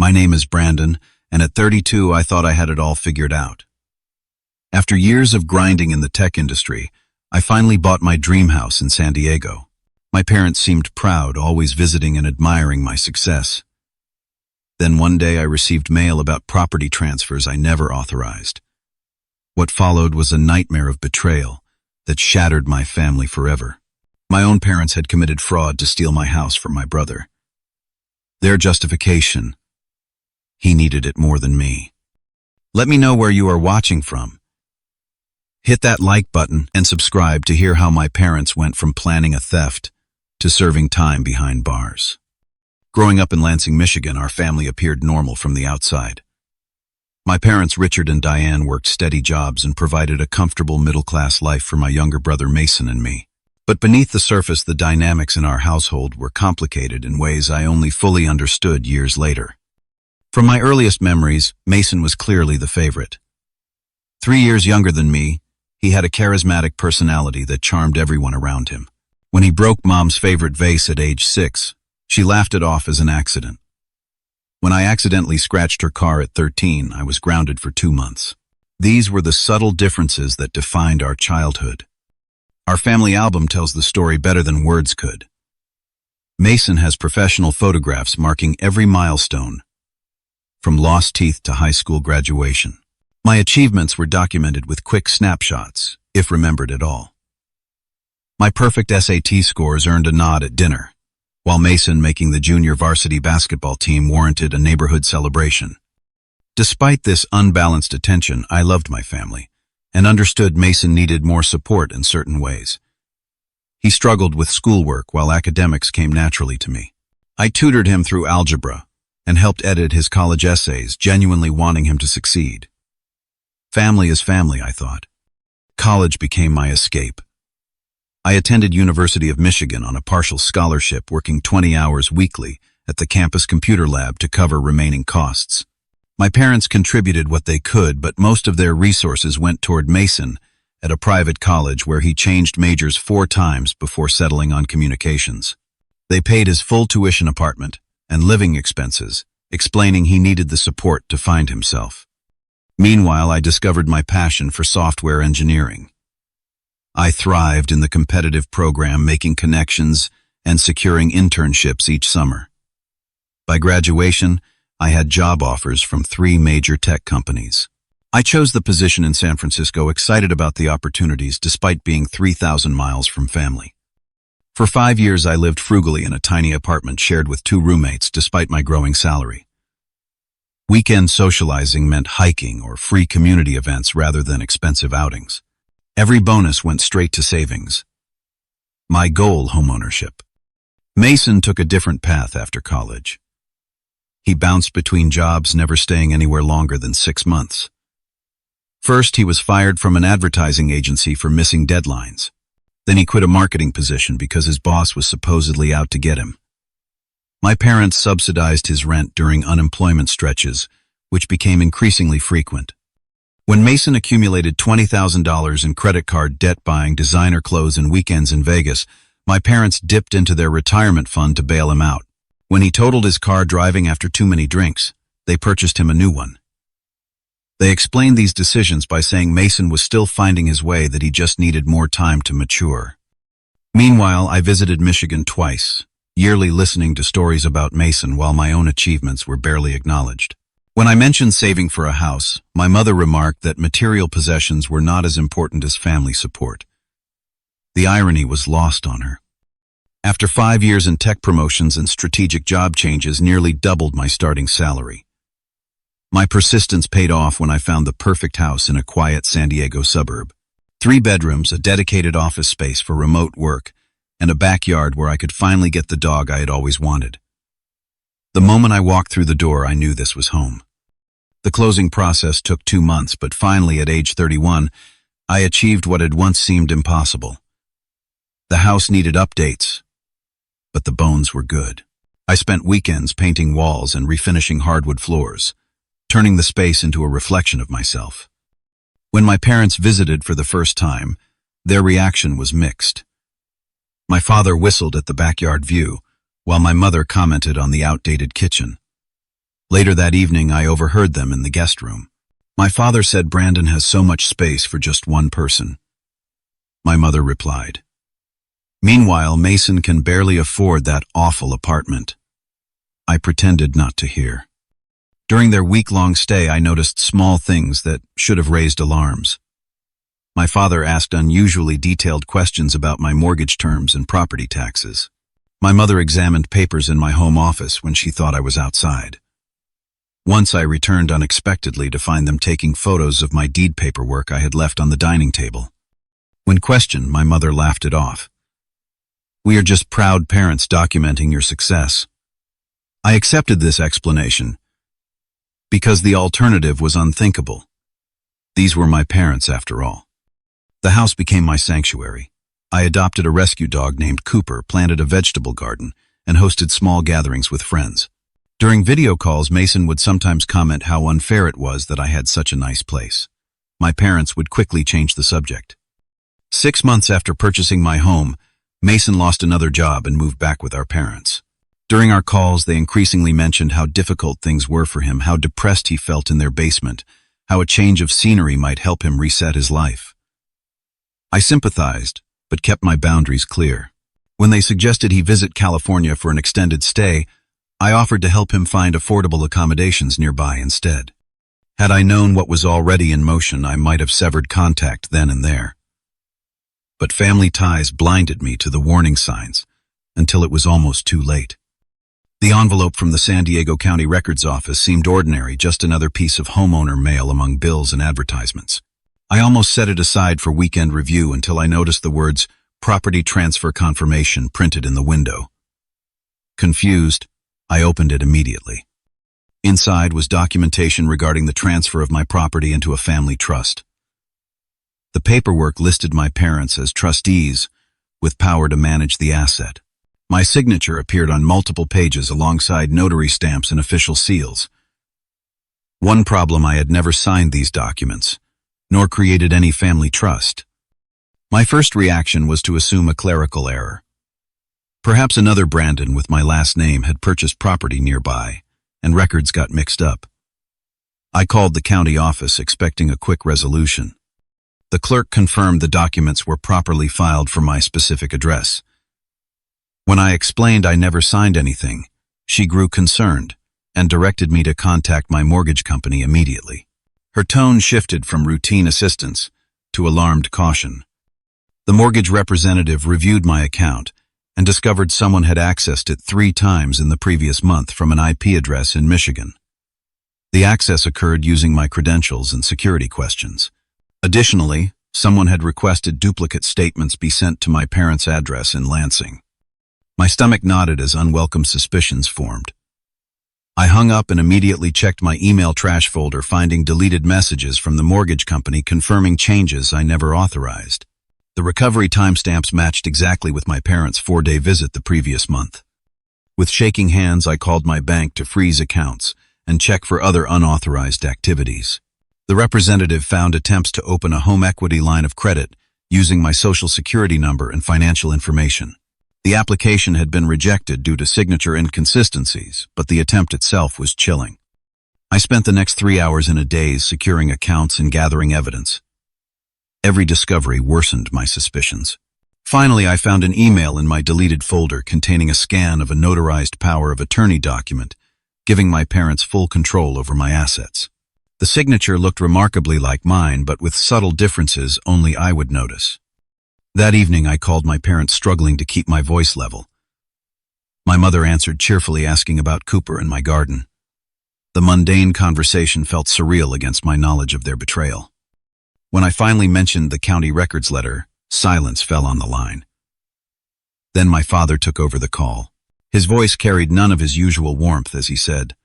My name is Brandon, and at 32 I thought I had it all figured out. After years of grinding in the tech industry, I finally bought my dream house in San Diego. My parents seemed proud, always visiting and admiring my success. Then one day I received mail about property transfers I never authorized. What followed was a nightmare of betrayal that shattered my family forever. My own parents had committed fraud to steal my house from my brother. Their justification: he needed it more than me. Let me know where you are watching from. Hit that like button and subscribe to hear how my parents went from planning a theft to serving time behind bars. Growing up in Lansing, Michigan, our family appeared normal from the outside. My parents, Richard and Diane, worked steady jobs and provided a comfortable middle-class life for my younger brother Mason and me. But beneath the surface, the dynamics in our household were complicated in ways I only fully understood years later. From my earliest memories, Mason was clearly the favorite. 3 years younger than me, he had a charismatic personality that charmed everyone around him. When he broke Mom's favorite vase at age 6, she laughed it off as an accident. When I accidentally scratched her car at 13, I was grounded for 2 months. These were the subtle differences that defined our childhood. Our family album tells the story better than words could. Mason has professional photographs marking every milestone, from lost teeth to high school graduation. My achievements were documented with quick snapshots, if remembered at all. My perfect SAT scores earned a nod at dinner, while Mason making the junior varsity basketball team warranted a neighborhood celebration. Despite this unbalanced attention, I loved my family and understood Mason needed more support in certain ways. He struggled with schoolwork while academics came naturally to me. I tutored him through algebra and helped edit his college essays, genuinely wanting him to succeed. Family is family, I thought. College became my escape. I attended University of Michigan on a partial scholarship, working 20 hours weekly at the campus computer lab to cover remaining costs. My parents contributed what they could, but most of their resources went toward Mason at a private college where he changed majors 4 times before settling on communications. They paid his full tuition, apartment, and living expenses, explaining he needed the support to find himself. Meanwhile, I discovered my passion for software engineering. I thrived in the competitive program, making connections and securing internships each summer. By graduation, I had job offers from 3 major tech companies. I chose the position in San Francisco, excited about the opportunities despite being 3,000 miles from family. For 5 years, I lived frugally in a tiny apartment shared with 2 roommates despite my growing salary. Weekend socializing meant hiking or free community events rather than expensive outings. Every bonus went straight to savings. My goal: homeownership. Mason took a different path after college. He bounced between jobs, never staying anywhere longer than 6 months. First, he was fired from an advertising agency for missing deadlines. Then he quit a marketing position because his boss was supposedly out to get him. My parents subsidized his rent during unemployment stretches, which became increasingly frequent. When Mason accumulated $20,000 in credit card debt buying designer clothes and weekends in Vegas, my parents dipped into their retirement fund to bail him out. When he totaled his car driving after too many drinks, they purchased him a new one. They explained these decisions by saying Mason was still finding his way, that he just needed more time to mature. Meanwhile, I visited Michigan twice, yearly listening to stories about Mason while my own achievements were barely acknowledged. When I mentioned saving for a house, my mother remarked that material possessions were not as important as family support. The irony was lost on her. After 5 years in tech promotions and strategic job changes, nearly doubled my starting salary. My persistence paid off when I found the perfect house in a quiet San Diego suburb. 3 bedrooms, a dedicated office space for remote work, and a backyard where I could finally get the dog I had always wanted. The moment I walked through the door, I knew this was home. The closing process took 2 months, but finally, at age 31, I achieved what had once seemed impossible. The house needed updates, but the bones were good. I spent weekends painting walls and refinishing hardwood floors, turning the space into a reflection of myself. When my parents visited for the first time, their reaction was mixed. My father whistled at the backyard view, while my mother commented on the outdated kitchen. Later that evening, I overheard them in the guest room. My father said Brandon has so much space for just one person. My mother replied, "Meanwhile, Mason can barely afford that awful apartment." I pretended not to hear. During their week-long stay, I noticed small things that should have raised alarms. My father asked unusually detailed questions about my mortgage terms and property taxes. My mother examined papers in my home office when she thought I was outside. Once I returned unexpectedly to find them taking photos of my deed paperwork I had left on the dining table. When questioned, my mother laughed it off. "We are just proud parents documenting your success." I accepted this explanation because the alternative was unthinkable. These were my parents, after all. The house became my sanctuary. I adopted a rescue dog named Cooper, planted a vegetable garden, and hosted small gatherings with friends. During video calls, Mason would sometimes comment how unfair it was that I had such a nice place. My parents would quickly change the subject. 6 months after purchasing my home, Mason lost another job and moved back with our parents. During our calls, they increasingly mentioned how difficult things were for him, how depressed he felt in their basement, how a change of scenery might help him reset his life. I sympathized, but kept my boundaries clear. When they suggested he visit California for an extended stay, I offered to help him find affordable accommodations nearby instead. Had I known what was already in motion, I might have severed contact then and there. But family ties blinded me to the warning signs until it was almost too late. The envelope from the San Diego County Records Office seemed ordinary, just another piece of homeowner mail among bills and advertisements. I almost set it aside for weekend review until I noticed the words "Property Transfer Confirmation" printed in the window. Confused, I opened it immediately. Inside was documentation regarding the transfer of my property into a family trust. The paperwork listed my parents as trustees with power to manage the asset. My signature appeared on multiple pages alongside notary stamps and official seals. One problem: I had never signed these documents, nor created any family trust. My first reaction was to assume a clerical error. Perhaps another Brandon with my last name had purchased property nearby, and records got mixed up. I called the county office expecting a quick resolution. The clerk confirmed the documents were properly filed for my specific address. When I explained I never signed anything, she grew concerned and directed me to contact my mortgage company immediately. Her tone shifted from routine assistance to alarmed caution. The mortgage representative reviewed my account and discovered someone had accessed it 3 times in the previous month from an IP address in Michigan. The access occurred using my credentials and security questions. Additionally, someone had requested duplicate statements be sent to my parents' address in Lansing. My stomach knotted as unwelcome suspicions formed. I hung up and immediately checked my email trash folder, finding deleted messages from the mortgage company confirming changes I never authorized. The recovery timestamps matched exactly with my parents' 4-day visit the previous month. With shaking hands, I called my bank to freeze accounts and check for other unauthorized activities. The representative found attempts to open a home equity line of credit using my social security number and financial information. The application had been rejected due to signature inconsistencies, but the attempt itself was chilling. I spent the next 3 hours in a daze securing accounts and gathering evidence. Every discovery worsened my suspicions. Finally, I found an email in my deleted folder containing a scan of a notarized power of attorney document, giving my parents full control over my assets. The signature looked remarkably like mine, but with subtle differences only I would notice. That evening, I called my parents, struggling to keep my voice level. My mother answered cheerfully, asking about Cooper and my garden. The mundane conversation felt surreal against my knowledge of their betrayal. When I finally mentioned the county records letter, silence fell on the line. Then my father took over the call. His voice carried none of his usual warmth as he said,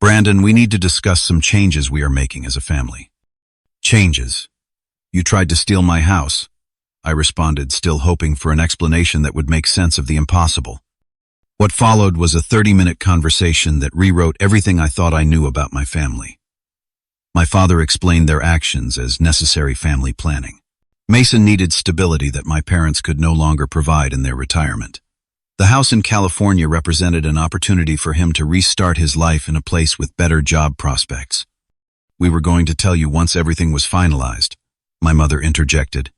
"Brandon, we need to discuss some changes we are making as a family." "Changes? You tried to steal my house," I responded, still hoping for an explanation that would make sense of the impossible. What followed was a 30-minute conversation that rewrote everything I thought I knew about my family. My father explained their actions as necessary family planning. Mason needed stability that my parents could no longer provide in their retirement. The house in California represented an opportunity for him to restart his life in a place with better job prospects. "We were going to tell you once everything was finalized," my mother interjected.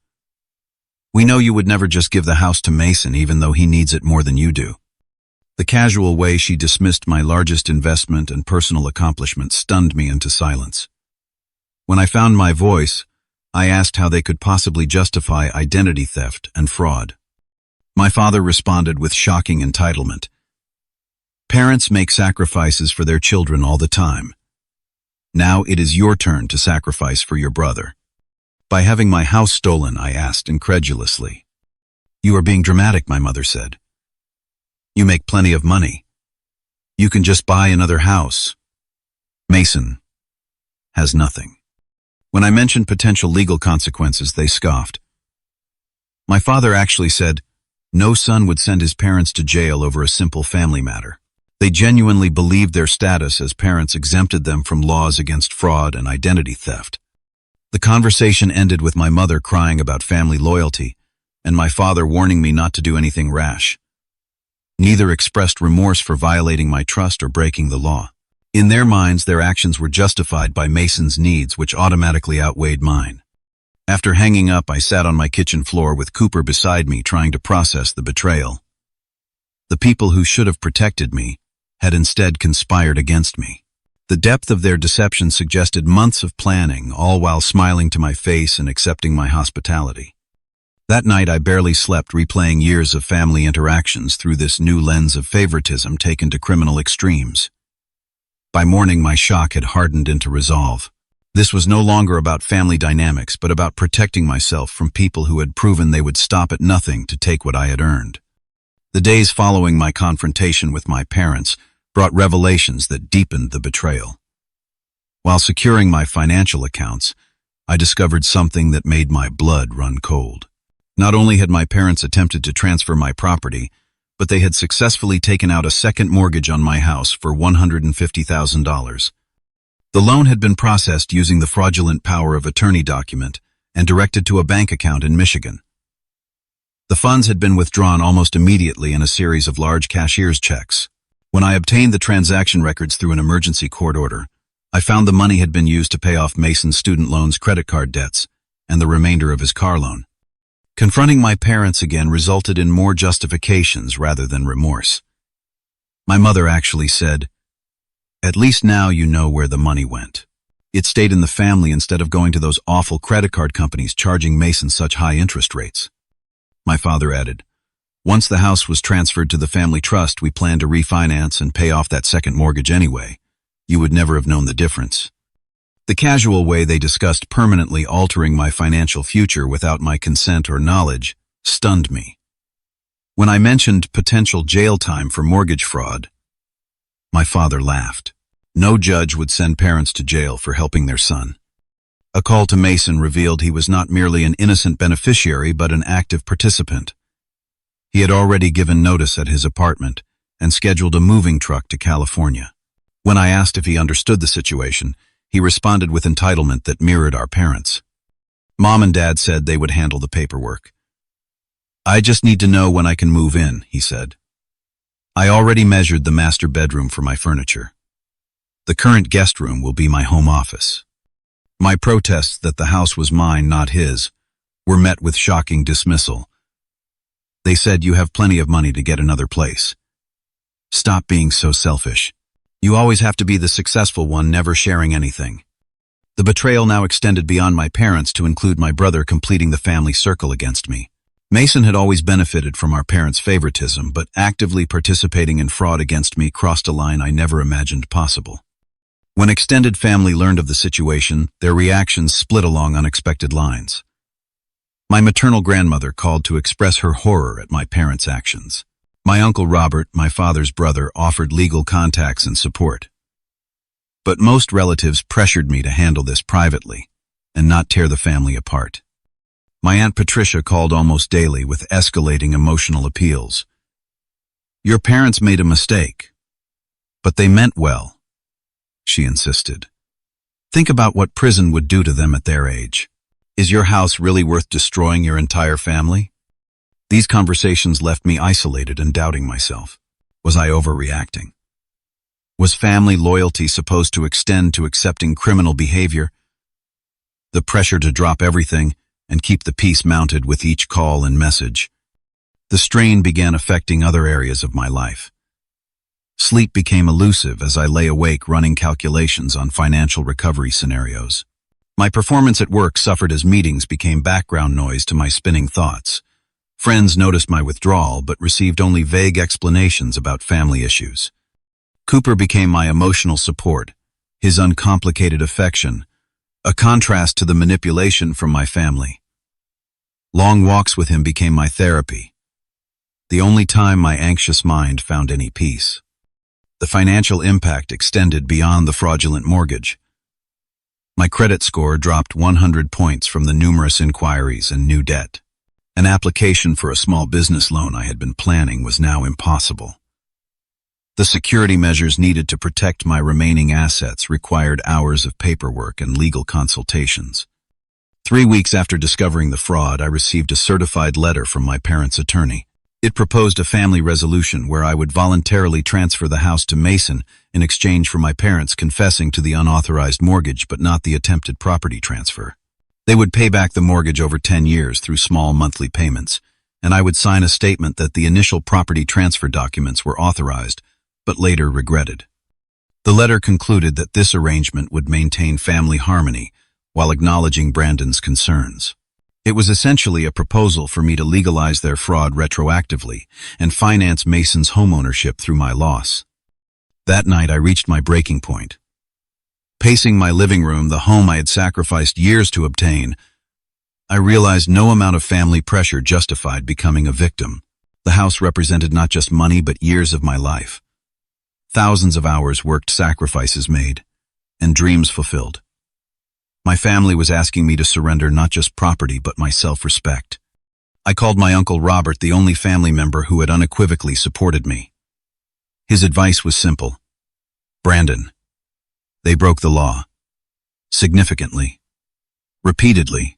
"We know you would never just give the house to Mason even though he needs it more than you do." The casual way she dismissed my largest investment and personal accomplishment stunned me into silence. When I found my voice, I asked how they could possibly justify identity theft and fraud. My father responded with shocking entitlement. "Parents make sacrifices for their children all the time. Now it is your turn to sacrifice for your brother." "By having my house stolen?" I asked incredulously. "You are being dramatic," my mother said. "You make plenty of money. You can just buy another house. Mason has nothing." When I mentioned potential legal consequences, they scoffed. My father actually said, no son would send his parents to jail over a simple family matter. They genuinely believed their status as parents exempted them from laws against fraud and identity theft. The conversation ended with my mother crying about family loyalty and my father warning me not to do anything rash. Neither expressed remorse for violating my trust or breaking the law. In their minds, their actions were justified by Mason's needs, which automatically outweighed mine. After hanging up, I sat on my kitchen floor with Cooper beside me, trying to process the betrayal. The people who should have protected me had instead conspired against me. The depth of their deception suggested months of planning, all while smiling to my face and accepting my hospitality. That night I barely slept, replaying years of family interactions through this new lens of favoritism taken to criminal extremes. By morning, my shock had hardened into resolve. This was no longer about family dynamics, but about protecting myself from people who had proven they would stop at nothing to take what I had earned. The days following my confrontation with my parents brought revelations that deepened the betrayal. While securing my financial accounts, I discovered something that made my blood run cold. Not only had my parents attempted to transfer my property, but they had successfully taken out a second mortgage on my house for $150,000. The loan had been processed using the fraudulent power of attorney document and directed to a bank account in Michigan. The funds had been withdrawn almost immediately in a series of large cashier's checks. When I obtained the transaction records through an emergency court order, I found the money had been used to pay off Mason's student loans, credit card debts, and the remainder of his car loan. Confronting my parents again resulted in more justifications rather than remorse. My mother actually said, "At least now you know where the money went. It stayed in the family instead of going to those awful credit card companies charging Mason such high interest rates." My father added, "Once the house was transferred to the family trust, we planned to refinance and pay off that second mortgage anyway. You would never have known the difference." The casual way they discussed permanently altering my financial future without my consent or knowledge stunned me. When I mentioned potential jail time for mortgage fraud, my father laughed. No judge would send parents to jail for helping their son. A call to Mason revealed he was not merely an innocent beneficiary but an active participant. He had already given notice at his apartment and scheduled a moving truck to California. When I asked if he understood the situation, he responded with entitlement that mirrored our parents. "Mom and Dad said they would handle the paperwork. I just need to know when I can move in," he said. "I already measured the master bedroom for my furniture. The current guest room will be my home office." My protests that the house was mine, not his, were met with shocking dismissal. They said, "You have plenty of money to get another place. Stop being so selfish. You always have to be the successful one, never sharing anything." The betrayal now extended beyond my parents to include my brother, completing the family circle against me. Mason had always benefited from our parents' favoritism, but actively participating in fraud against me crossed a line I never imagined possible. When extended family learned of the situation, their reactions split along unexpected lines. My maternal grandmother called to express her horror at my parents' actions. My uncle Robert, my father's brother, offered legal contacts and support. But most relatives pressured me to handle this privately and not tear the family apart. My Aunt Patricia called almost daily with escalating emotional appeals. "Your parents made a mistake, but they meant well," she insisted. "Think about what prison would do to them at their age. Is your house really worth destroying your entire family?" These conversations left me isolated and doubting myself. Was I overreacting? Was family loyalty supposed to extend to accepting criminal behavior? The pressure to drop everything and keep the peace mounted with each call and message. The strain began affecting other areas of my life. Sleep became elusive as I lay awake running calculations on financial recovery scenarios. My performance at work suffered as meetings became background noise to my spinning thoughts. Friends noticed my withdrawal but received only vague explanations about family issues. Cooper became my emotional support, his uncomplicated affection, a contrast to the manipulation from my family. Long walks with him became my therapy, the only time my anxious mind found any peace. The financial impact extended beyond the fraudulent mortgage. My credit score dropped 100 points from the numerous inquiries and new debt. An application for a small business loan I had been planning was now impossible. The security measures needed to protect my remaining assets required hours of paperwork and legal consultations. 3 weeks after discovering the fraud, I received a certified letter from my parents' attorney. It proposed a family resolution where I would voluntarily transfer the house to Mason in exchange for my parents confessing to the unauthorized mortgage but not the attempted property transfer. They would pay back the mortgage over 10 years through small monthly payments, and I would sign a statement that the initial property transfer documents were authorized, but later regretted. The letter concluded that this arrangement would maintain family harmony while acknowledging Brandon's concerns. It was essentially a proposal for me to legalize their fraud retroactively and finance Mason's homeownership through my loss. That night I reached my breaking point. Pacing my living room, the home I had sacrificed years to obtain, I realized no amount of family pressure justified becoming a victim. The house represented not just money but years of my life. Thousands of hours worked, sacrifices made, and dreams fulfilled. My family was asking me to surrender not just property but my self-respect. I called my Uncle Robert, the only family member who had unequivocally supported me. His advice was simple. Brandon, they broke the law. Significantly. Repeatedly.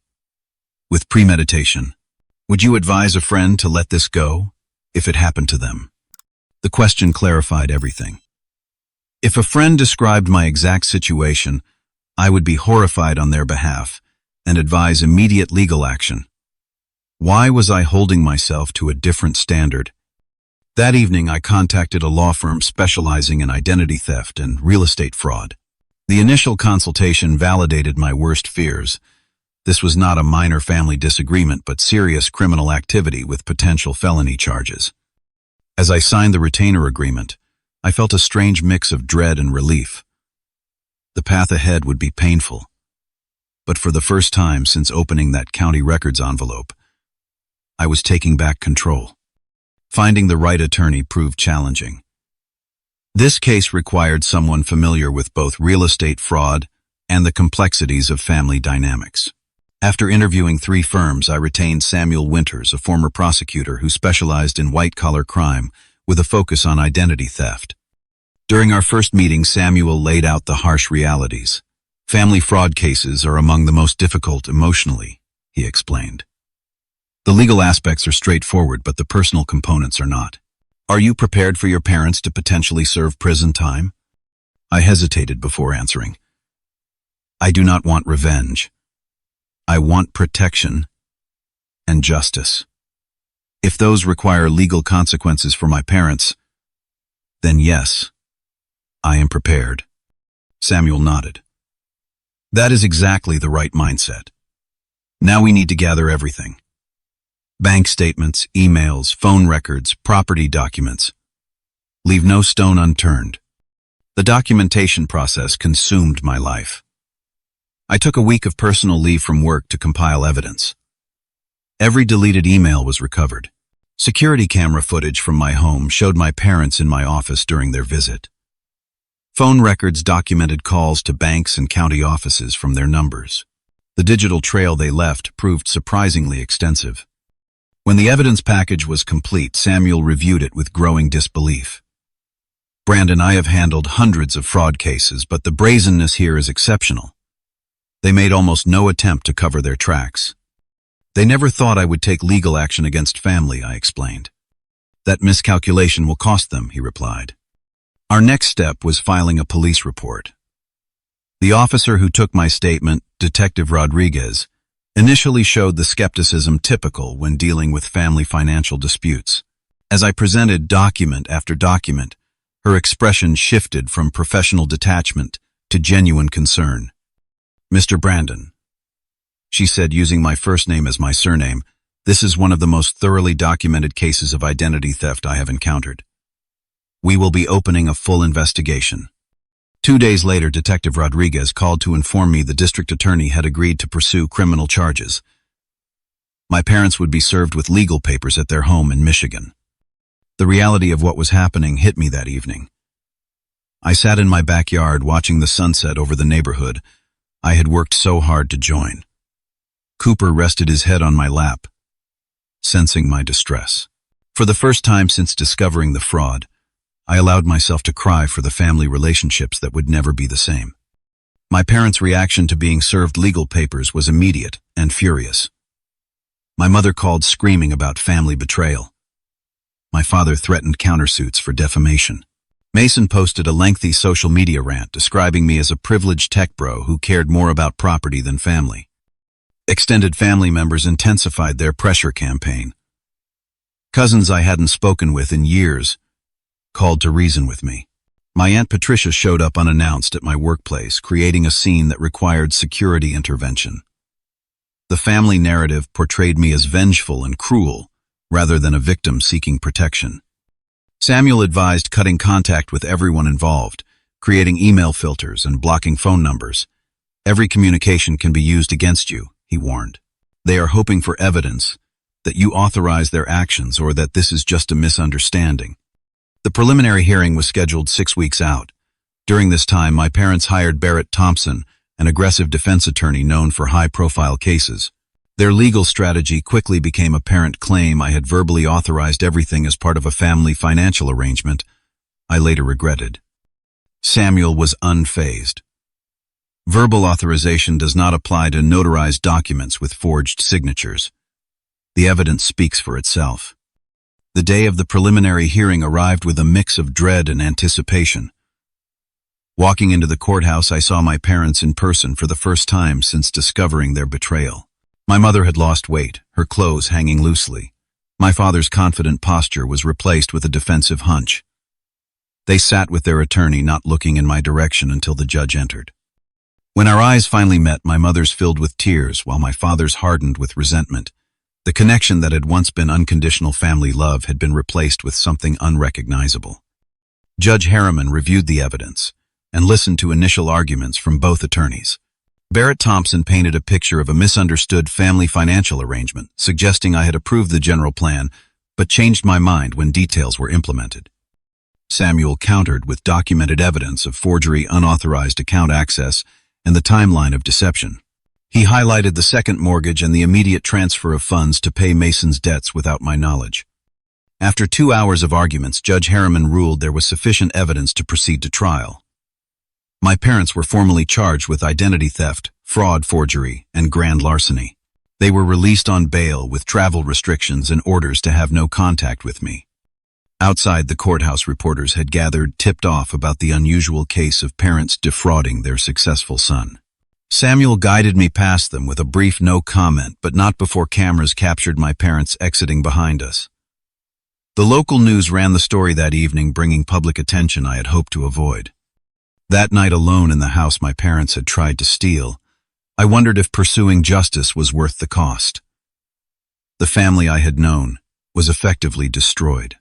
With premeditation. Would you advise a friend to let this go if it happened to them? The question clarified everything. If a friend described my exact situation, I would be horrified on their behalf and advise immediate legal action. Why was I holding myself to a different standard? That evening, I contacted a law firm specializing in identity theft and real estate fraud. The initial consultation validated my worst fears. This was not a minor family disagreement, but serious criminal activity with potential felony charges. As I signed the retainer agreement, I felt a strange mix of dread and relief. The path ahead would be painful, but for the first time since opening that county records envelope, I was taking back control. Finding the right attorney proved challenging. This case required someone familiar with both real estate fraud and the complexities of family dynamics. After interviewing 3 firms, I retained Samuel Winters, a former prosecutor who specialized in white-collar crime with a focus on identity theft. During our first meeting, Samuel laid out the harsh realities. Family fraud cases are among the most difficult emotionally, he explained. The legal aspects are straightforward, but the personal components are not. Are you prepared for your parents to potentially serve prison time? I hesitated before answering. I do not want revenge. I want protection and justice. If those require legal consequences for my parents, then yes, I am prepared. Samuel nodded. That is exactly the right mindset. Now we need to gather everything. Bank statements, emails, phone records, property documents. Leave no stone unturned. The documentation process consumed my life. I took a week of personal leave from work to compile evidence. Every deleted email was recovered. Security camera footage from my home showed my parents in my office during their visit. Phone records documented calls to banks and county offices from their numbers. The digital trail they left proved surprisingly extensive. When the evidence package was complete, Samuel reviewed it with growing disbelief. Brandon, I have handled hundreds of fraud cases, but the brazenness here is exceptional. They made almost no attempt to cover their tracks. They never thought I would take legal action against family, I explained. That miscalculation will cost them, he replied. Our next step was filing a police report. The officer who took my statement, Detective Rodriguez, initially showed the skepticism typical when dealing with family financial disputes. As I presented document after document, her expression shifted from professional detachment to genuine concern. Mr. Brandon, she said using my first name as my surname, this is one of the most thoroughly documented cases of identity theft I have encountered. We will be opening a full investigation. 2 days later, Detective Rodriguez called to inform me the district attorney had agreed to pursue criminal charges. My parents would be served with legal papers at their home in Michigan. The reality of what was happening hit me that evening. I sat in my backyard watching the sunset over the neighborhood I had worked so hard to join. Cooper rested his head on my lap, sensing my distress. For the first time since discovering the fraud, I allowed myself to cry for the family relationships that would never be the same. My parents' reaction to being served legal papers was immediate and furious. My mother called screaming about family betrayal. My father threatened countersuits for defamation. Mason posted a lengthy social media rant describing me as a privileged tech bro who cared more about property than family. Extended family members intensified their pressure campaign. Cousins I hadn't spoken with in years called to reason with me. My Aunt Patricia showed up unannounced at my workplace, creating a scene that required security intervention. The family narrative portrayed me as vengeful and cruel, rather than a victim seeking protection. Samuel advised cutting contact with everyone involved, creating email filters and blocking phone numbers. Every communication can be used against you, he warned. They are hoping for evidence that you authorize their actions or that this is just a misunderstanding. The preliminary hearing was scheduled 6 weeks out. During this time, my parents hired Barrett Thompson, an aggressive defense attorney known for high-profile cases. Their legal strategy quickly became a parent claim I had verbally authorized everything as part of a family financial arrangement I later regretted. Samuel was unfazed. Verbal authorization does not apply to notarized documents with forged signatures. The evidence speaks for itself. The day of the preliminary hearing arrived with a mix of dread and anticipation. Walking into the courthouse, I saw my parents in person for the first time since discovering their betrayal. My mother had lost weight, her clothes hanging loosely. My father's confident posture was replaced with a defensive hunch. They sat with their attorney, not looking in my direction until the judge entered. When our eyes finally met, my mother's filled with tears while my father's hardened with resentment. The connection that had once been unconditional family love had been replaced with something unrecognizable. Judge Harriman reviewed the evidence and listened to initial arguments from both attorneys. Barrett Thompson painted a picture of a misunderstood family financial arrangement, suggesting I had approved the general plan, but changed my mind when details were implemented. Samuel countered with documented evidence of forgery, unauthorized account access, and the timeline of deception. He highlighted the second mortgage and the immediate transfer of funds to pay Mason's debts without my knowledge. After 2 hours of arguments, Judge Harriman ruled there was sufficient evidence to proceed to trial. My parents were formally charged with identity theft, fraud, forgery, and grand larceny. They were released on bail with travel restrictions and orders to have no contact with me. Outside the courthouse, reporters had gathered, tipped off about the unusual case of parents defrauding their successful son. Samuel guided me past them with a brief no comment, but not before cameras captured my parents exiting behind us. The local news ran the story that evening, bringing public attention I had hoped to avoid. That night, alone in the house my parents had tried to steal, I wondered if pursuing justice was worth the cost. The family I had known was effectively destroyed.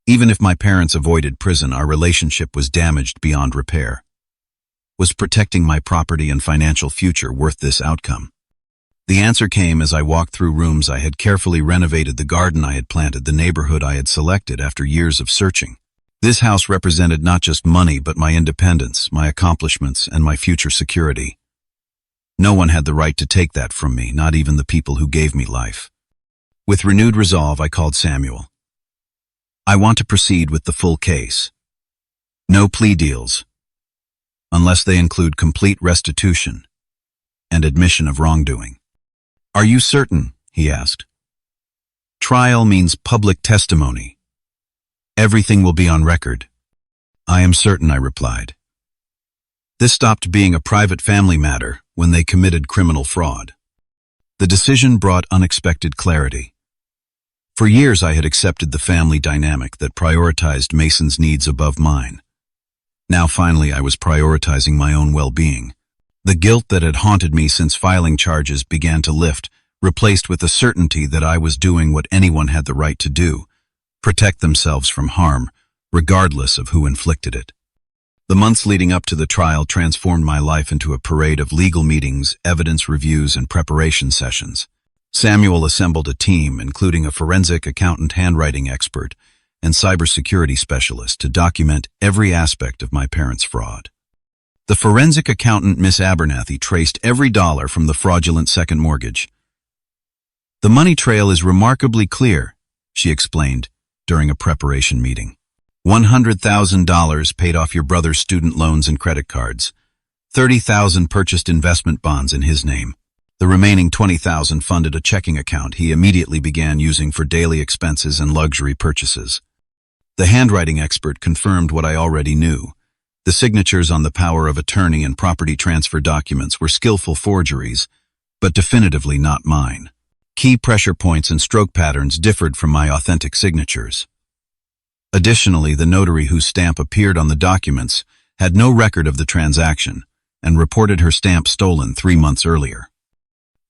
Even if my parents avoided prison, our relationship was damaged beyond repair. Was protecting my property and financial future worth this outcome? The answer came as I walked through rooms I had carefully renovated, the garden I had planted, the neighborhood I had selected after years of searching. This house represented not just money, but my independence, my accomplishments, and my future security. No one had the right to take that from me, not even the people who gave me life. With renewed resolve, I called Samuel. I want to proceed with the full case. No plea deals, unless they include complete restitution and admission of wrongdoing. Are you certain? he asked. Trial means public testimony. Everything will be on record. I am certain, I replied. This stopped being a private family matter when they committed criminal fraud. The decision brought unexpected clarity. For years I had accepted the family dynamic that prioritized Mason's needs above mine. Now finally I was prioritizing my own well-being. The guilt that had haunted me since filing charges began to lift, replaced with the certainty that I was doing what anyone had the right to do, protect themselves from harm, regardless of who inflicted it. The months leading up to the trial transformed my life into a parade of legal meetings, evidence reviews, and preparation sessions. Samuel assembled a team, including a forensic accountant handwriting expert and cybersecurity specialist, to document every aspect of my parents' fraud. The forensic accountant, Miss Abernathy, traced every dollar from the fraudulent second mortgage. The money trail is remarkably clear, she explained during a preparation meeting. $100,000 paid off your brother's student loans and credit cards. $30,000 purchased investment bonds in his name. The remaining $20,000 funded a checking account he immediately began using for daily expenses and luxury purchases. The handwriting expert confirmed what I already knew. The signatures on the power of attorney and property transfer documents were skillful forgeries, but definitively not mine. Key pressure points and stroke patterns differed from my authentic signatures. Additionally, the notary whose stamp appeared on the documents had no record of the transaction and reported her stamp stolen 3 months earlier.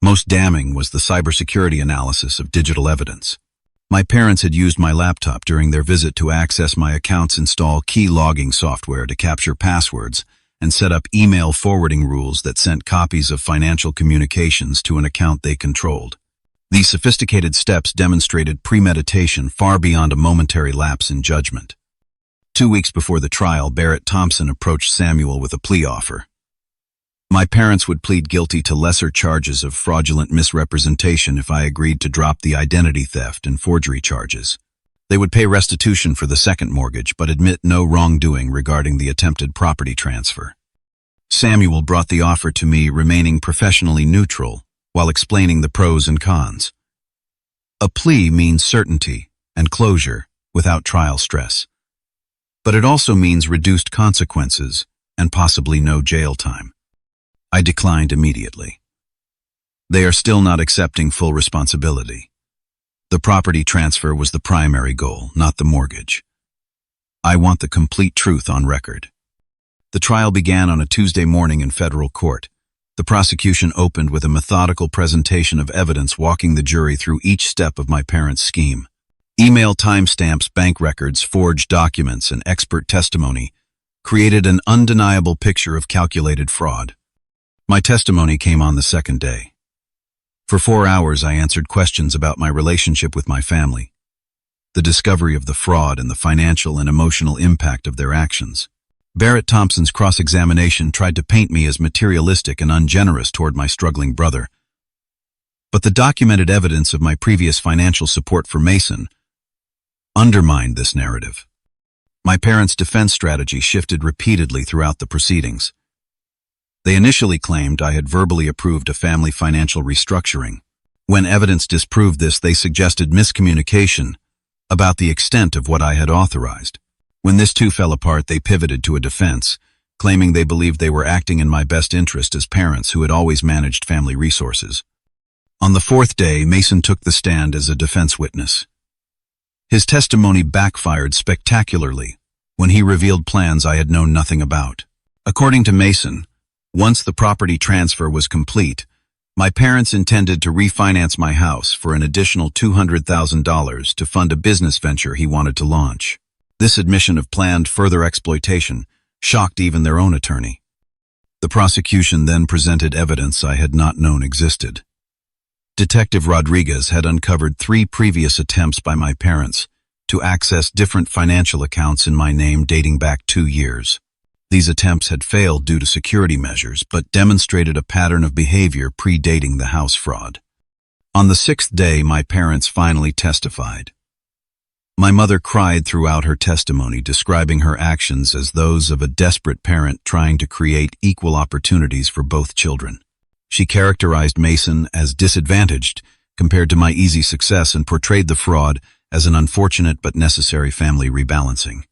Most damning was the cybersecurity analysis of digital evidence. My parents had used my laptop during their visit to access my accounts, install key logging software to capture passwords, and set up email forwarding rules that sent copies of financial communications to an account they controlled. These sophisticated steps demonstrated premeditation far beyond a momentary lapse in judgment. 2 weeks before the trial, Barrett Thompson approached Samuel with a plea offer. My parents would plead guilty to lesser charges of fraudulent misrepresentation if I agreed to drop the identity theft and forgery charges. They would pay restitution for the second mortgage, but admit no wrongdoing regarding the attempted property transfer. Samuel brought the offer to me, remaining professionally neutral while explaining the pros and cons. A plea means certainty and closure without trial stress. But it also means reduced consequences and possibly no jail time. I declined immediately. They are still not accepting full responsibility. The property transfer was the primary goal, not the mortgage. I want the complete truth on record. The trial began on a Tuesday morning in federal court. The prosecution opened with a methodical presentation of evidence, walking the jury through each step of my parents' scheme. Email timestamps, bank records, forged documents, and expert testimony created an undeniable picture of calculated fraud. My testimony came on the second day. For 4 hours I answered questions about my relationship with my family, the discovery of the fraud, and the financial and emotional impact of their actions. Barrett Thompson's cross-examination tried to paint me as materialistic and ungenerous toward my struggling brother. But the documented evidence of my previous financial support for Mason undermined this narrative. My parents' defense strategy shifted repeatedly throughout the proceedings. They initially claimed I had verbally approved a family financial restructuring. When evidence disproved this, they suggested miscommunication about the extent of what I had authorized. When this too fell apart, they pivoted to a defense, claiming they believed they were acting in my best interest as parents who had always managed family resources. On the 4th day, Mason took the stand as a defense witness. His testimony backfired spectacularly when he revealed plans I had known nothing about. According to Mason, once the property transfer was complete, my parents intended to refinance my house for an additional $200,000 to fund a business venture he wanted to launch. This admission of planned further exploitation shocked even their own attorney. The prosecution then presented evidence I had not known existed. Detective Rodriguez had uncovered 3 previous attempts by my parents to access different financial accounts in my name dating back 2 years. These attempts had failed due to security measures, but demonstrated a pattern of behavior predating the house fraud. On the 6th day, my parents finally testified. My mother cried throughout her testimony, describing her actions as those of a desperate parent trying to create equal opportunities for both children. She characterized Mason as disadvantaged compared to my easy success and portrayed the fraud as an unfortunate but necessary family rebalancing.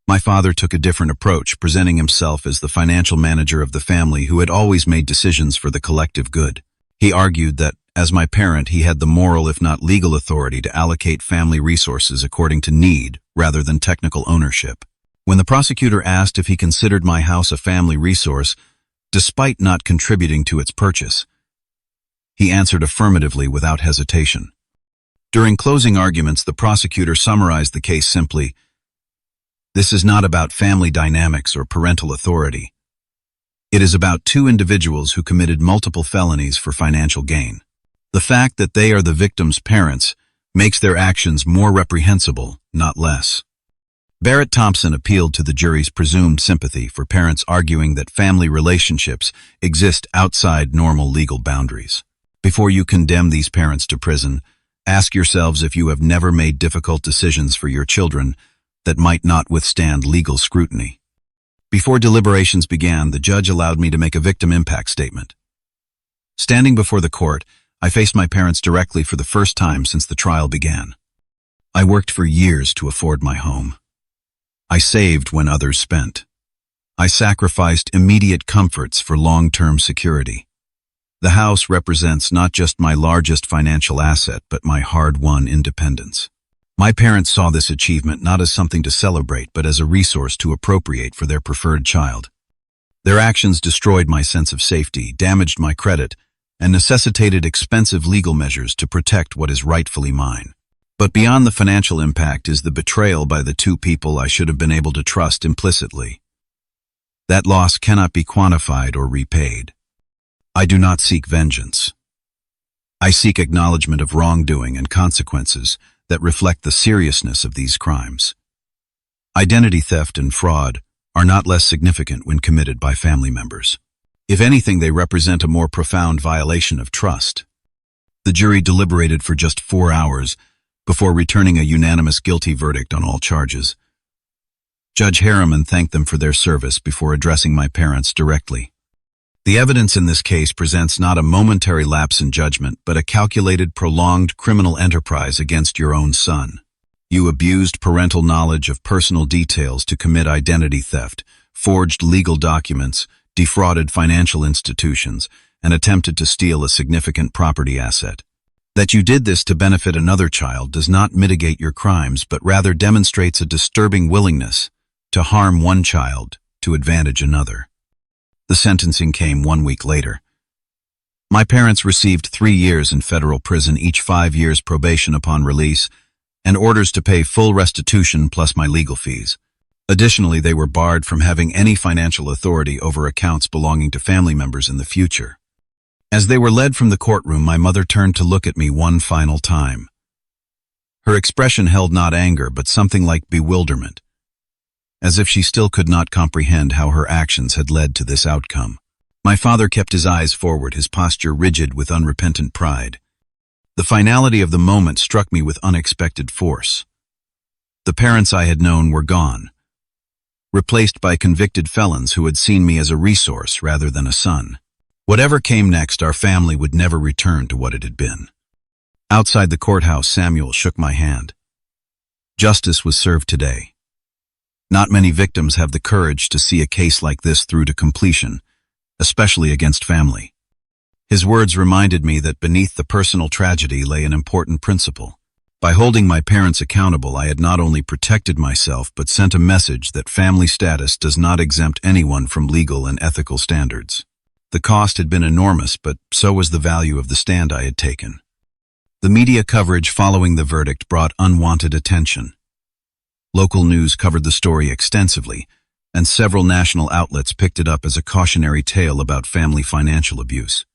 My father took a different approach, presenting himself as the financial manager of the family who had always made decisions for the collective good. He argued that, as my parent, he had the moral if not legal authority to allocate family resources according to need rather than technical ownership. When the prosecutor asked if he considered my house a family resource, despite not contributing to its purchase, he answered affirmatively without hesitation. During closing arguments, the prosecutor summarized the case simply, "This is not about family dynamics or parental authority. It is about two individuals who committed multiple felonies for financial gain. The fact that they are the victim's parents makes their actions more reprehensible, not less." Barrett Thompson appealed to the jury's presumed sympathy for parents arguing that family relationships exist outside normal legal boundaries. Before you condemn these parents to prison, ask yourselves if you have never made difficult decisions for your children that might not withstand legal scrutiny. Before deliberations began, the judge allowed me to make a victim impact statement. Standing before the court, I faced my parents directly for the first time since the trial began. I worked for years to afford my home. I saved when others spent. I sacrificed immediate comforts for long-term security. The house represents not just my largest financial asset, but my hard-won independence. My parents saw this achievement not as something to celebrate, but as a resource to appropriate for their preferred child. Their actions destroyed my sense of safety, damaged my credit, and necessitated expensive legal measures to protect what is rightfully mine. But beyond the financial impact is the betrayal by the two people I should have been able to trust implicitly. That loss cannot be quantified or repaid. I do not seek vengeance. I seek acknowledgement of wrongdoing and consequences that reflect the seriousness of these crimes. Identity theft and fraud are not less significant when committed by family members. If anything, they represent a more profound violation of trust. The jury deliberated for just 4 hours before returning a unanimous guilty verdict on all charges. Judge Harriman thanked them for their service before addressing my parents directly. The evidence in this case presents not a momentary lapse in judgment, but a calculated, prolonged criminal enterprise against your own son. You abused parental knowledge of personal details to commit identity theft, forged legal documents, defrauded financial institutions, and attempted to steal a significant property asset. That you did this to benefit another child does not mitigate your crimes, but rather demonstrates a disturbing willingness to harm one child to advantage another. The sentencing came 1 week later. My parents received 3 years in federal prison, each 5 years probation upon release, and orders to pay full restitution plus my legal fees. Additionally, they were barred from having any financial authority over accounts belonging to family members in the future. As they were led from the courtroom, my mother turned to look at me one final time. Her expression held not anger, but something like bewilderment, as if she still could not comprehend how her actions had led to this outcome. My father kept his eyes forward, his posture rigid with unrepentant pride. The finality of the moment struck me with unexpected force. The parents I had known were gone, replaced by convicted felons who had seen me as a resource rather than a son. Whatever came next, our family would never return to what it had been. Outside the courthouse, Samuel shook my hand. Justice was served today. Not many victims have the courage to see a case like this through to completion, especially against family. His words reminded me that beneath the personal tragedy lay an important principle. By holding my parents accountable, I had not only protected myself, but sent a message that family status does not exempt anyone from legal and ethical standards. The cost had been enormous, but so was the value of the stand I had taken. The media coverage following the verdict brought unwanted attention. Local news covered the story extensively, and several national outlets picked it up as a cautionary tale about family financial abuse.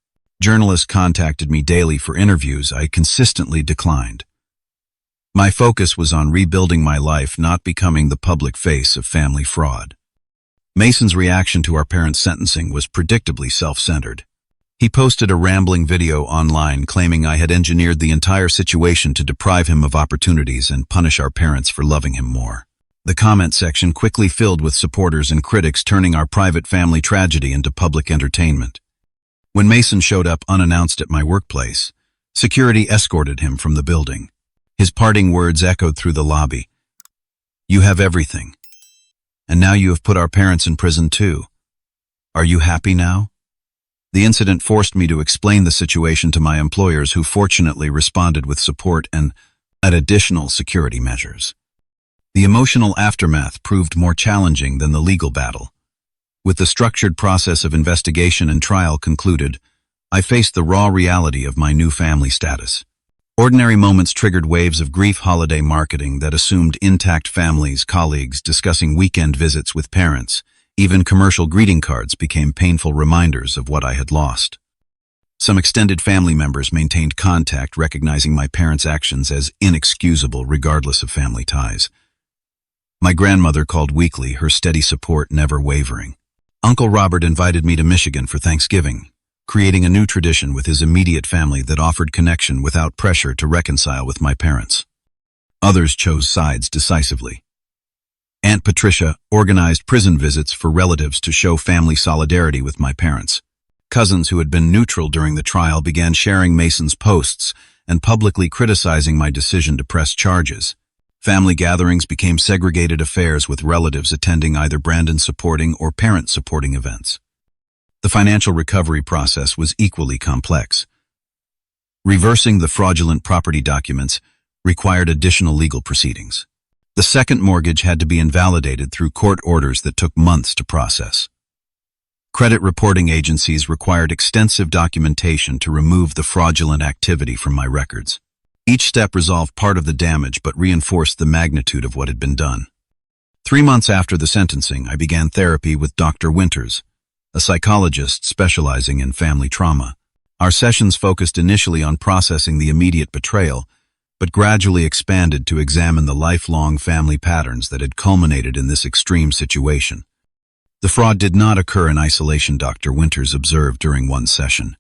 Journalists contacted me daily for interviews I consistently declined. My focus was on rebuilding my life, not becoming the public face of family fraud. Mason's reaction to our parents' sentencing was predictably self-centered. He posted a rambling video online claiming I had engineered the entire situation to deprive him of opportunities and punish our parents for loving him more. The comment section quickly filled with supporters and critics, turning our private family tragedy into public entertainment. When Mason showed up unannounced at my workplace, Security escorted him from the building. His parting words echoed through the lobby. "You have everything. And now you have put our parents in prison too. Are you happy now?" The incident forced me to explain the situation to my employers, who fortunately responded with support and additional security measures. The emotional aftermath proved more challenging than the legal battle. With the structured process of investigation and trial concluded, I faced the raw reality of my new family status. Ordinary moments triggered waves of grief holiday marketing that assumed intact families, colleagues discussing weekend visits with parents. Even commercial greeting cards became painful reminders of what I had lost. Some extended family members maintained contact, recognizing my parents' actions as inexcusable regardless of family ties. My grandmother called weekly, her steady support never wavering. Uncle Robert invited me to Michigan for Thanksgiving, creating a new tradition with his immediate family that offered connection without pressure to reconcile with my parents. Others chose sides decisively. Aunt Patricia organized prison visits for relatives to show family solidarity with my parents. Cousins who had been neutral during the trial began sharing Mason's posts and publicly criticizing my decision to press charges. Family gatherings became segregated affairs, with relatives attending either Brandon-supporting or parent-supporting events. The financial recovery process was equally complex. Reversing the fraudulent property documents required additional legal proceedings. The second mortgage had to be invalidated through court orders that took months to process. Credit reporting agencies required extensive documentation to remove the fraudulent activity from my records. Each step resolved part of the damage but reinforced the magnitude of what had been done. 3 months after the sentencing, I began therapy with Dr. Winters, a psychologist specializing in family trauma. Our sessions focused initially on processing the immediate betrayal, but gradually expanded to examine the lifelong family patterns that had culminated in this extreme situation. The fraud did not occur in isolation, Dr. Winters observed during one session.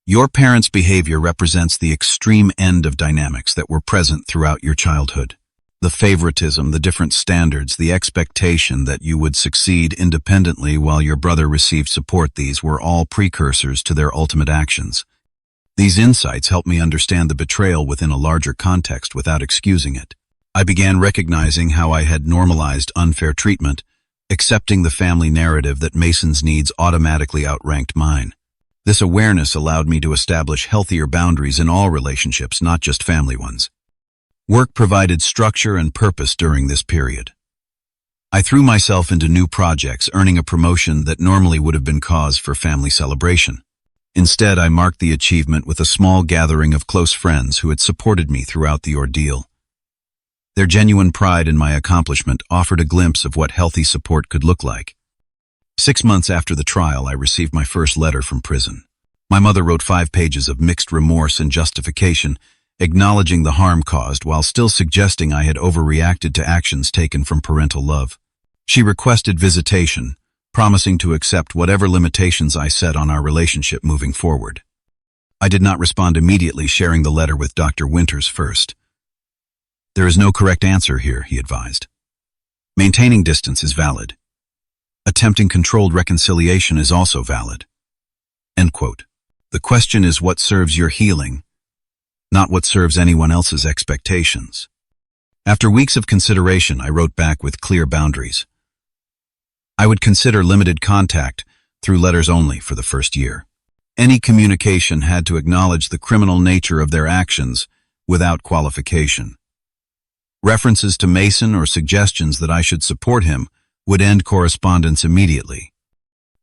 Your parents' behavior represents the extreme end of dynamics that were present throughout your childhood. The favoritism, the different standards, the expectation that you would succeed independently while your brother received support, these were all precursors to their ultimate actions. These insights helped me understand the betrayal within a larger context without excusing it. I began recognizing how I had normalized unfair treatment, accepting the family narrative that Mason's needs automatically outranked mine. This awareness allowed me to establish healthier boundaries in all relationships, not just family ones. Work provided structure and purpose during this period. I threw myself into new projects, earning a promotion that normally would have been cause for family celebration. Instead, I marked the achievement with a small gathering of close friends who had supported me throughout the ordeal. Their genuine pride in my accomplishment offered a glimpse of what healthy support could look like. 6 months after the trial, I received my first letter from prison. My mother wrote 5 pages of mixed remorse and justification, acknowledging the harm caused while still suggesting I had overreacted to actions taken from parental love. She requested visitation, promising to accept whatever limitations I set on our relationship moving forward. I did not respond immediately, sharing the letter with Dr. Winters first. "There is no correct answer here," he advised. "Maintaining distance is valid. Attempting controlled reconciliation is also valid." End quote. The question is what serves your healing, not what serves anyone else's expectations. After weeks of consideration, I wrote back with clear boundaries. I would consider limited contact through letters only for the first year. Any communication had to acknowledge the criminal nature of their actions without qualification. References to Mason or suggestions that I should support him would end correspondence immediately.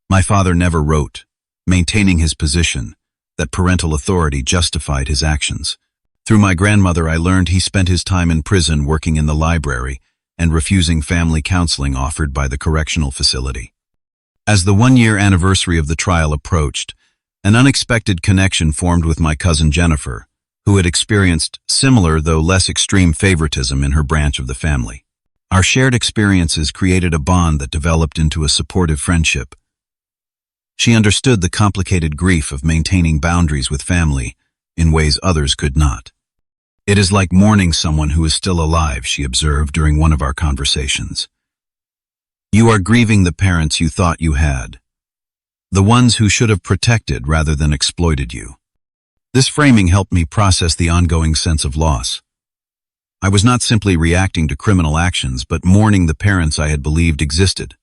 My father never wrote, maintaining his position that parental authority justified his actions. Through my grandmother, I learned he spent his time in prison working in the library and refusing family counseling offered by the correctional facility. As the 1-year anniversary of the trial approached, an unexpected connection formed with my cousin Jennifer, who had experienced similar though less extreme favoritism in her branch of the family. Our shared experiences created a bond that developed into a supportive friendship. She understood the complicated grief of maintaining boundaries with family in ways others could not. "It is like mourning someone who is still alive," she observed during one of our conversations. "You are grieving the parents you thought you had, the ones who should have protected rather than exploited you." This framing helped me process the ongoing sense of loss. I was not simply reacting to criminal actions, but mourning the parents I had believed existed,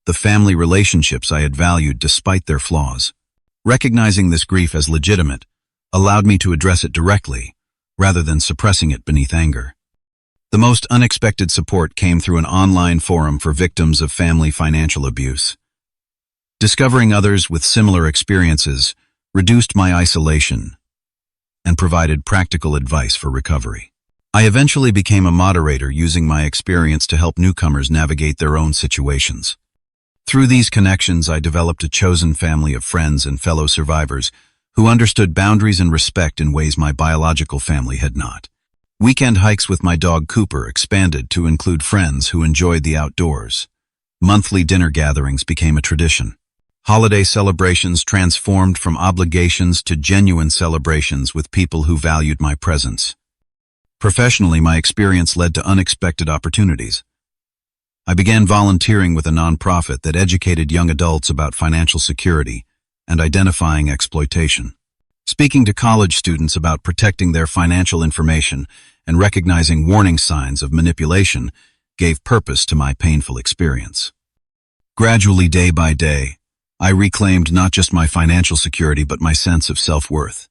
the family relationships I had valued despite their flaws. Recognizing this grief as legitimate allowed me to address it directly, rather than suppressing it beneath anger. The most unexpected support came through an online forum for victims of family financial abuse. Discovering others with similar experiences reduced my isolation and provided practical advice for recovery. I eventually became a moderator, using my experience to help newcomers navigate their own situations. Through these connections, I developed a chosen family of friends and fellow survivors who understood boundaries and respect in ways my biological family had not. Weekend hikes with my dog Cooper expanded to include friends who enjoyed the outdoors. Monthly dinner gatherings became a tradition. Holiday celebrations transformed from obligations to genuine celebrations with people who valued my presence. Professionally, my experience led to unexpected opportunities. I began volunteering with a nonprofit that educated young adults about financial security and identifying exploitation. Speaking to college students about protecting their financial information and recognizing warning signs of manipulation gave purpose to my painful experience. Gradually, day by day, I reclaimed not just my financial security but my sense of self-worth.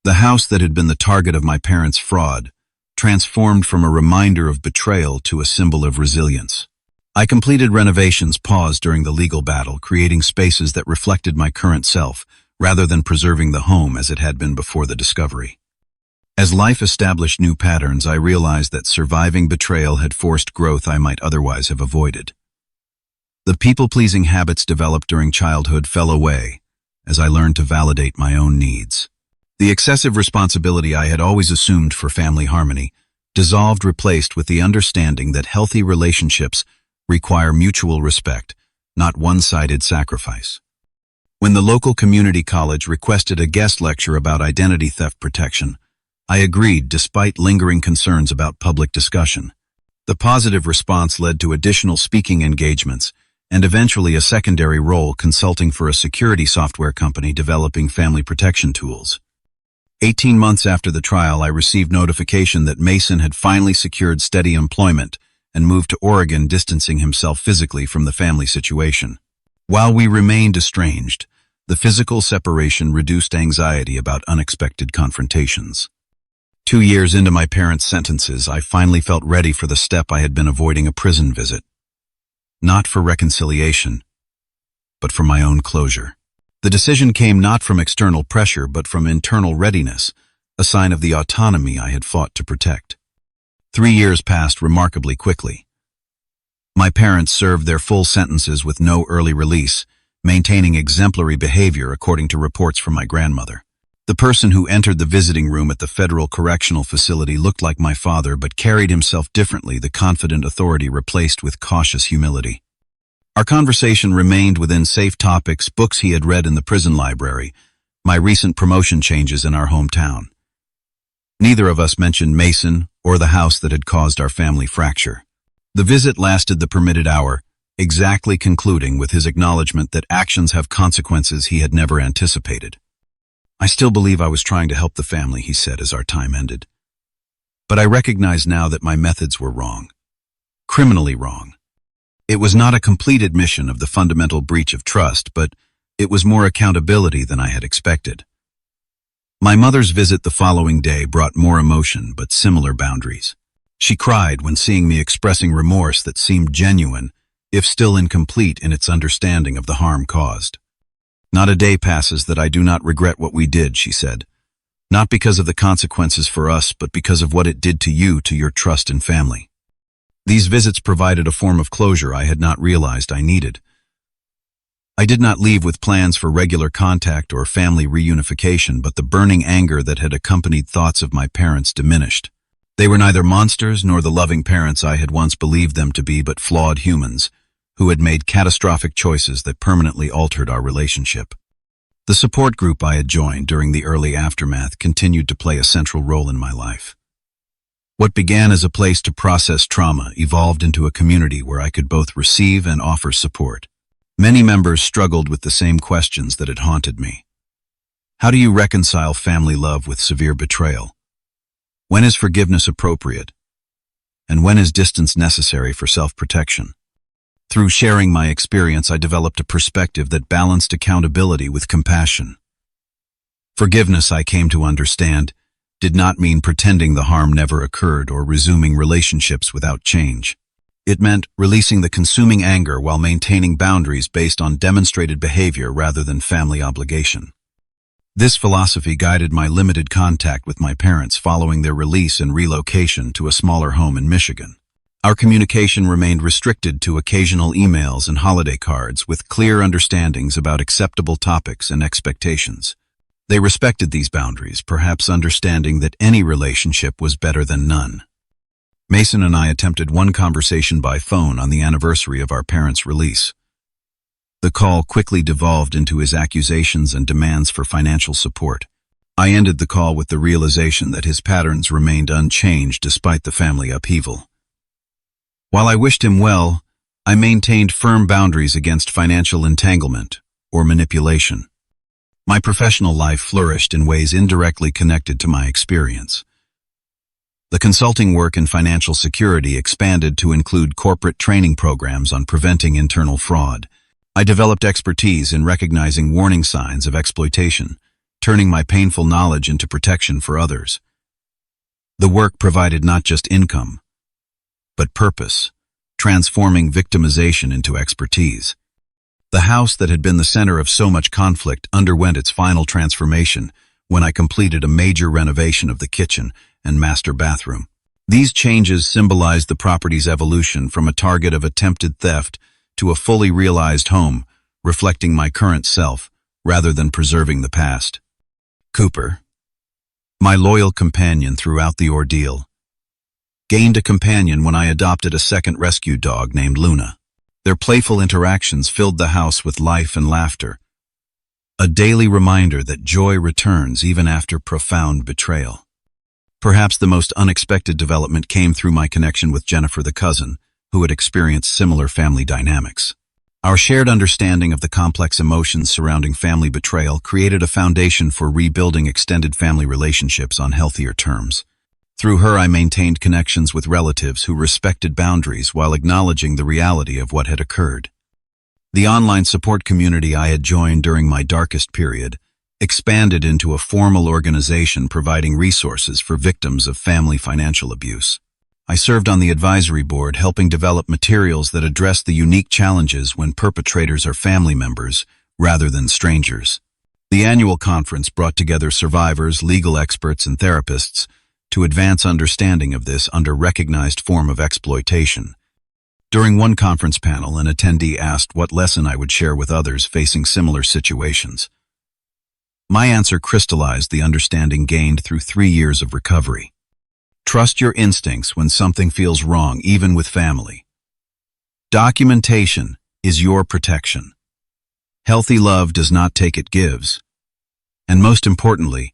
The house that had been the target of my parents' fraud transformed from a reminder of betrayal to a symbol of resilience. I completed renovations paused during the legal battle, creating spaces that reflected my current self, rather than preserving the home as it had been before the discovery. As life established new patterns, I realized that surviving betrayal had forced growth I might otherwise have avoided. The people-pleasing habits developed during childhood fell away as I learned to validate my own needs. The excessive responsibility I had always assumed for family harmony dissolved, replaced with the understanding that healthy relationships require mutual respect, not one-sided sacrifice. When the local community college requested a guest lecture about identity theft protection, I agreed despite lingering concerns about public discussion. The positive response led to additional speaking engagements and eventually a secondary role consulting for a security software company developing family protection tools. 18 months after the trial, I received notification that Mason had finally secured steady employment and moved to Oregon, distancing himself physically from the family situation. While we remained estranged, the physical separation reduced anxiety about unexpected confrontations. 2 years into my parents' sentences, I finally felt ready for the step I had been avoiding: a prison visit. Not for reconciliation, but for my own closure. The decision came not from external pressure, but from internal readiness, a sign of the autonomy I had fought to protect. 3 years passed remarkably quickly. My parents served their full sentences with no early release, maintaining exemplary behavior according to reports from my grandmother. The person who entered the visiting room at the federal correctional facility looked like my father, but carried himself differently, the confident authority replaced with cautious humility. Our conversation remained within safe topics: books he had read in the prison library, my recent promotion changes in our hometown. Neither of us mentioned Mason or the house that had caused our family fracture. The visit lasted the permitted hour, exactly concluding with his acknowledgement that actions have consequences he had never anticipated. "I still believe I was trying to help the family," he said as our time ended. "But I recognize now that my methods were wrong. Criminally wrong. It was not a complete admission of the fundamental breach of trust, but it was more accountability than I had expected." My mother's visit the following day brought more emotion, but similar boundaries. She cried when seeing me expressing remorse that seemed genuine, if still incomplete in its understanding of the harm caused. "Not a day passes that I do not regret what we did," she said. "Not because of the consequences for us, but because of what it did to you, to your trust and family." These visits provided a form of closure I had not realized I needed. I did not leave with plans for regular contact or family reunification, but the burning anger that had accompanied thoughts of my parents diminished. They were neither monsters nor the loving parents I had once believed them to be, but flawed humans who had made catastrophic choices that permanently altered our relationship. The support group I had joined during the early aftermath continued to play a central role in my life. What began as a place to process trauma evolved into a community where I could both receive and offer support. Many members struggled with the same questions that had haunted me. How do you reconcile family love with severe betrayal? When is forgiveness appropriate? And when is distance necessary for self-protection? Through sharing my experience, I developed a perspective that balanced accountability with compassion. Forgiveness, I came to understand, did not mean pretending the harm never occurred or resuming relationships without change. It meant releasing the consuming anger while maintaining boundaries based on demonstrated behavior rather than family obligation. This philosophy guided my limited contact with my parents following their release and relocation to a smaller home in Michigan. Our communication remained restricted to occasional emails and holiday cards with clear understandings about acceptable topics and expectations. They respected these boundaries, perhaps understanding that any relationship was better than none. Mason and I attempted one conversation by phone on the anniversary of our parents' release. The call quickly devolved into his accusations and demands for financial support. I ended the call with the realization that his patterns remained unchanged despite the family upheaval. While I wished him well, I maintained firm boundaries against financial entanglement or manipulation. My professional life flourished in ways indirectly connected to my experience. The consulting work in financial security expanded to include corporate training programs on preventing internal fraud. I developed expertise in recognizing warning signs of exploitation, turning my painful knowledge into protection for others. The work provided not just income, but purpose, transforming victimization into expertise. The house that had been the center of so much conflict underwent its final transformation when I completed a major renovation of the kitchen and master bathroom. These changes symbolized the property's evolution from a target of attempted theft to a fully realized home, reflecting my current self rather than preserving the past. Cooper, my loyal companion throughout the ordeal, gained a companion when I adopted a second rescue dog named Luna. Their playful interactions filled the house with life and laughter, a daily reminder that joy returns even after profound betrayal. Perhaps the most unexpected development came through my connection with Jennifer, the cousin, who had experienced similar family dynamics. Our shared understanding of the complex emotions surrounding family betrayal created a foundation for rebuilding extended family relationships on healthier terms. Through her, I maintained connections with relatives who respected boundaries while acknowledging the reality of what had occurred. The online support community I had joined during my darkest period expanded into a formal organization providing resources for victims of family financial abuse. I served on the advisory board, helping develop materials that address the unique challenges when perpetrators are family members rather than strangers. The annual conference brought together survivors, legal experts, and therapists to advance understanding of this under-recognized form of exploitation. During one conference panel, an attendee asked what lesson I would share with others facing similar situations. My answer crystallized the understanding gained through 3 years of recovery. Trust your instincts when something feels wrong, even with family. Documentation is your protection. Healthy love does not take, it gives. And most importantly,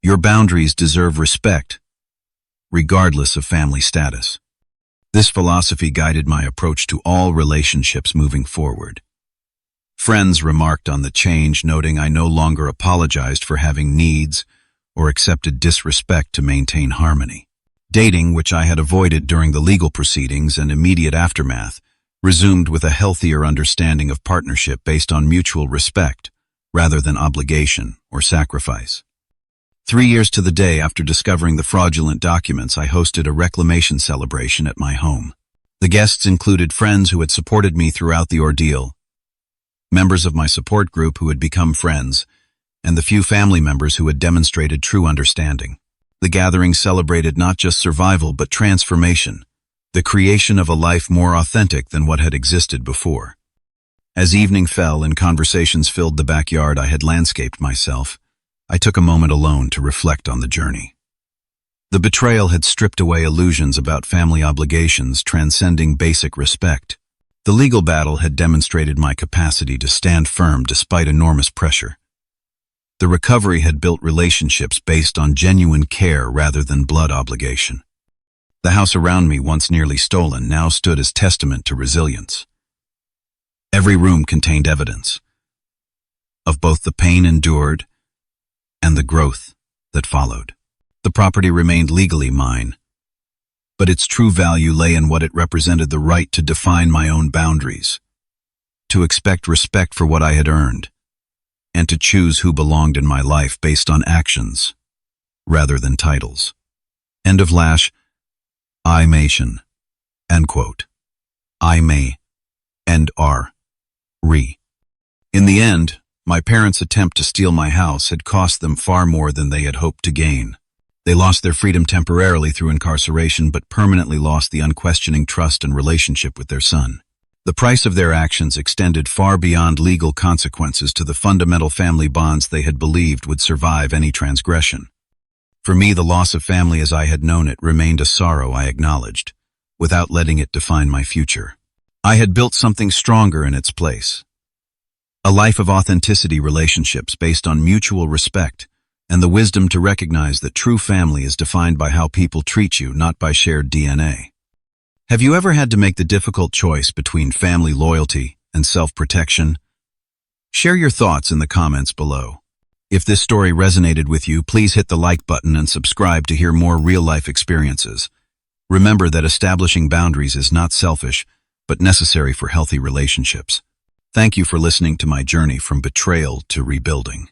your boundaries deserve respect, regardless of family status. This philosophy guided my approach to all relationships moving forward. Friends remarked on the change, noting I no longer apologized for having needs or accepted disrespect to maintain harmony. Dating, which I had avoided during the legal proceedings and immediate aftermath, resumed with a healthier understanding of partnership based on mutual respect rather than obligation or sacrifice. 3 years to the day after discovering the fraudulent documents, I hosted a reclamation celebration at my home. The guests included friends who had supported me throughout the ordeal, members of my support group who had become friends, and the few family members who had demonstrated true understanding. The gathering celebrated not just survival but transformation, the creation of a life more authentic than what had existed before. As evening fell and conversations filled the backyard I had landscaped myself, I took a moment alone to reflect on the journey. The betrayal had stripped away illusions about family obligations, transcending basic respect. The legal battle had demonstrated my capacity to stand firm despite enormous pressure. The recovery had built relationships based on genuine care rather than blood obligation. The house around me, once nearly stolen, now stood as testament to resilience. Every room contained evidence of both the pain endured and the growth that followed. The property remained legally mine, but its true value lay in what it represented: the right to define my own boundaries, to expect respect for what I had earned, and to choose who belonged in my life based on actions rather than titles. End of Lash. I Mation. End quote. I may. End R. Re. In the end, my parents' attempt to steal my house had cost them far more than they had hoped to gain. They lost their freedom temporarily through incarceration, but permanently lost the unquestioning trust and relationship with their son. The price of their actions extended far beyond legal consequences to the fundamental family bonds they had believed would survive any transgression. For me, the loss of family as I had known it remained a sorrow I acknowledged, without letting it define my future. I had built something stronger in its place. A life of authenticity, relationships based on mutual respect, and the wisdom to recognize that true family is defined by how people treat you, not by shared DNA. Have you ever had to make the difficult choice between family loyalty and self-protection? Share your thoughts in the comments below. If this story resonated with you, please hit the like button and subscribe to hear more real-life experiences. Remember that establishing boundaries is not selfish, but necessary for healthy relationships. Thank you for listening to my journey from betrayal to rebuilding.